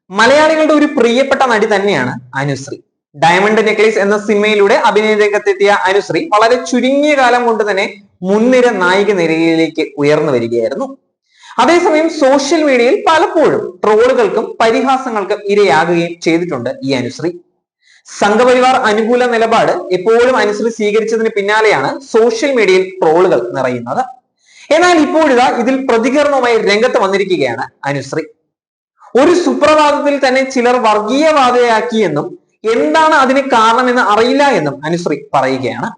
മലയാളികളുടെ ഒരു പ്രിയപ്പെട്ട നടി തന്നെയാണ് അനുശ്രീ. ഡയമണ്ട് നെക്ലേസ് എന്ന സിനിമയിലൂടെ അഭിനയ രംഗത്തെത്തിയ അനുശ്രീ വളരെ ചുരുങ്ങിയ കാലം കൊണ്ട് തന്നെ മുൻനിര നായിക നിരയിലേക്ക് ഉയർന്നു വരികയായിരുന്നു. അതേസമയം സോഷ്യൽ മീഡിയയിൽ പലപ്പോഴും ട്രോളുകൾക്കും പരിഹാസങ്ങൾക്കും ഇരയാകുകയും ചെയ്തിട്ടുണ്ട് ഈ അനുശ്രീ. സംഘപരിവാർ അനുകൂല നിലപാട് എപ്പോഴും അനുശ്രീ സ്വീകരിച്ചതിന് പിന്നാലെയാണ് സോഷ്യൽ മീഡിയയിൽ ട്രോളുകൾ നിറയുന്നത്. എന്നാൽ ഇപ്പോഴിതാ ഇതിൽ പ്രതികരണവുമായി രംഗത്ത് വന്നിരിക്കുകയാണ് അനുശ്രീ. ഒരു സുപ്രഭാതത്തിൽ തന്നെ ചിലർ വർഗീയവാദിയാക്കിയെന്നും എന്താണ് അതിന് കാരണമെന്ന് അറിയില്ല എന്നും അനുശ്രീ പറയുകയാണ്.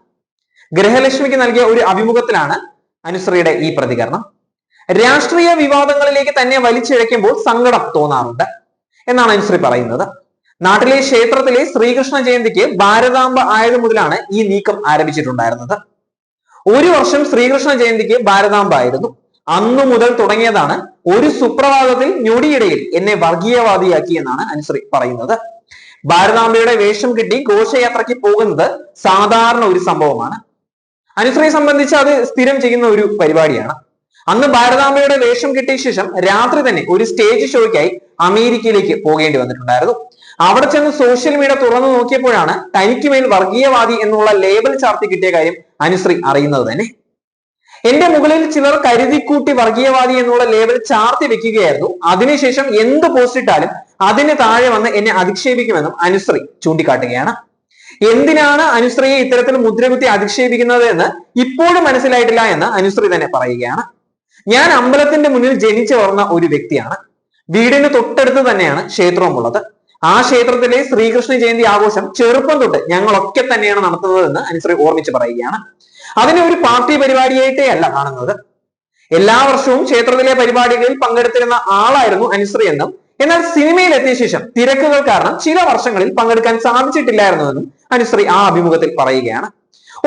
ഗൃഹലക്ഷ്മിക്ക് നൽകിയ ഒരു അഭിമുഖത്തിലാണ് അനുശ്രീയുടെ ഈ പ്രതികരണം. രാഷ്ട്രീയ വിവാദങ്ങളിലേക്ക് തന്നെ വലിച്ചിഴയ്ക്കുമ്പോൾ സങ്കടം തോന്നാറുണ്ട് എന്നാണ് അനുശ്രീ പറയുന്നത്. നാട്ടിലെ ക്ഷേത്രത്തിലെ ശ്രീകൃഷ്ണ ജയന്തിക്ക് ഭാരതാംബ ആയത് മുതലാണ് ഈ നീക്കം ആരംഭിച്ചിട്ടുണ്ടായിരുന്നത്. ഒരു വർഷം ശ്രീകൃഷ്ണ ജയന്തിക്ക് ഭാരതാംബ ആയിരുന്നു. അന്നു മുതൽ തുടങ്ങിയതാണ് ഒരു സുപ്രഭാതത്തിൽ ഞൊടിയിടയിൽ എന്നെ വർഗീയവാദിയാക്കി എന്നാണ് അനുശ്രീ പറയുന്നത്. ഭാരതാംബയുടെ വേഷം കെട്ടി ഘോഷയാത്രയ്ക്ക് പോകുന്നത് സാധാരണ ഒരു സംഭവമാണ്. അനുശ്രീയെ സംബന്ധിച്ച് അത് സ്ഥിരം ചെയ്യുന്ന ഒരു പരിപാടിയാണ്. അന്ന് ഭാരതാംബയുടെ വേഷം കെട്ടിയ ശേഷം രാത്രി തന്നെ ഒരു സ്റ്റേജ് ഷോയ്ക്കായി അമേരിക്കയിലേക്ക് പോകേണ്ടി വന്നിട്ടുണ്ടായിരുന്നു. അവിടെ ചെന്ന് സോഷ്യൽ മീഡിയ തുറന്നു നോക്കിയപ്പോഴാണ് തനിക്ക് മേൽ വർഗീയവാദി എന്നുള്ള ലേബൽ ചാർത്തി കിട്ടിയ കാര്യം അനുശ്രീ അറിയുന്നത് തന്നെ. എന്റെ മുകളിൽ ചിലർ കരുതിക്കൂട്ടി വർഗീയവാദി എന്നുള്ള ലേബൽ ചാർത്തി വെക്കുകയായിരുന്നു. അതിനുശേഷം എന്ത് പോസ്റ്റ് ഇട്ടാലും അതിന് താഴെ വന്ന് എന്നെ അധിക്ഷേപിക്കുമെന്നും അനുശ്രീ ചൂണ്ടിക്കാട്ടുകയാണ്. എന്തിനാണ് അനുശ്രീയെ ഇത്തരത്തിൽ മുദ്രകുത്തി അധിക്ഷേപിക്കുന്നത് എന്ന് ഇപ്പോഴും മനസ്സിലായിട്ടില്ല എന്ന് അനുശ്രീ തന്നെ പറയുകയാണ്. ഞാൻ അമ്പലത്തിന്റെ മുന്നിൽ ജനിച്ചു വളർന്ന ഒരു വ്യക്തിയാണ്. വീടിന് തൊട്ടടുത്ത് തന്നെയാണ് ക്ഷേത്രവും ഉള്ളത്. ആ ക്ഷേത്രത്തിലെ ശ്രീകൃഷ്ണ ജയന്തി ആഘോഷം ചെറുപ്പം തൊട്ട് ഞങ്ങളൊക്കെ തന്നെയാണ് നടത്തുന്നതെന്ന് അനുശ്രീ ഓർമ്മിച്ച് പറയുകയാണ്. അതിനെ ഒരു പാർട്ടി പരിപാടിയായിട്ടേ അല്ല കാണുന്നത്. എല്ലാ വർഷവും ക്ഷേത്രത്തിലെ പരിപാടികളിൽ പങ്കെടുത്തിരുന്ന ആളായിരുന്നു അനുശ്രീ എന്നും, എന്നാൽ സിനിമയിൽ എത്തിയ ശേഷം തിരക്കുകൾ കാരണം ചില വർഷങ്ങളിൽ പങ്കെടുക്കാൻ സാധിച്ചിട്ടില്ലായിരുന്നുവെന്നും അനുശ്രീ ആ അഭിമുഖത്തിൽ പറയുകയാണ്.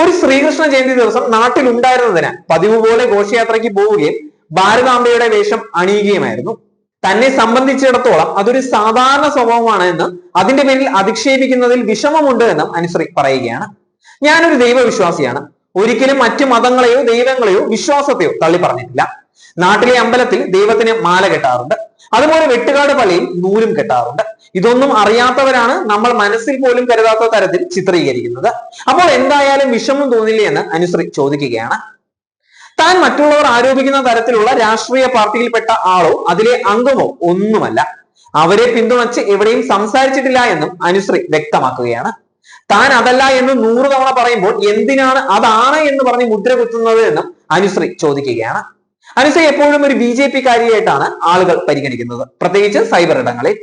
ഒരു ശ്രീകൃഷ്ണ ജയന്തി ദിവസം നാട്ടിൽ ഉണ്ടായിരുന്നതിന് പതിവ് പോലെ ഘോഷയാത്രയ്ക്ക് പോവുകയും ഭാരതാംബയുടെ വേഷം അണിയുകയുമായിരുന്നു. തന്നെ സംബന്ധിച്ചിടത്തോളം അതൊരു സാധാരണ സ്വഭാവമാണ് എന്നും അതിന്റെ പേരിൽ അധിക്ഷേപിക്കുന്നതിൽ വിഷമമുണ്ട് എന്നും അനുശ്രീ പറയുകയാണ്. ഞാനൊരു ദൈവവിശ്വാസിയാണ്. ഒരിക്കലും മറ്റു മതങ്ങളെയോ ദൈവങ്ങളെയോ വിശ്വാസത്തെയോ തള്ളി പറഞ്ഞിട്ടില്ല. നാട്ടിലെ അമ്പലത്തിൽ ദൈവത്തിന് മാല കെട്ടാറുണ്ട്. അതുപോലെ വെട്ടുകാട് പള്ളിയിൽ നൂലും കെട്ടാറുണ്ട്. ഇതൊന്നും അറിയാത്തവരാണ് നമ്മൾ മനസ്സിൽ പോലും കരുതാത്ത തരത്തിൽ ചിത്രീകരിക്കുന്നത്. അപ്പോൾ എന്തായാലും വിഷമം തോന്നില്ലേ എന്ന് അനുശ്രീ ചോദിക്കുകയാണ്. താൻ മറ്റുള്ളവർ ആരോപിക്കുന്ന തരത്തിലുള്ള രാഷ്ട്രീയ പാർട്ടിയിൽപ്പെട്ട ആളോ അതിലെ അംഗമോ ഒന്നുമല്ല. അവരെ പിന്തുണച്ച് എവിടെയും സംസാരിച്ചിട്ടില്ല എന്നും അനുശ്രീ വ്യക്തമാക്കുകയാണ്. താൻ അതല്ല എന്ന് 100 തവണ പറയുമ്പോൾ എന്തിനാണ് അതാണ് എന്ന് പറഞ്ഞ് മുദ്ര കുത്തുന്നത് എന്നും അനുശ്രീ ചോദിക്കുകയാണ്. അനുശ്രീ എപ്പോഴും ഒരു BJP കാരിയായിട്ടാണ് ആളുകൾ പരിഗണിക്കുന്നത്, പ്രത്യേകിച്ച് സൈബർ ഇടങ്ങളിൽ.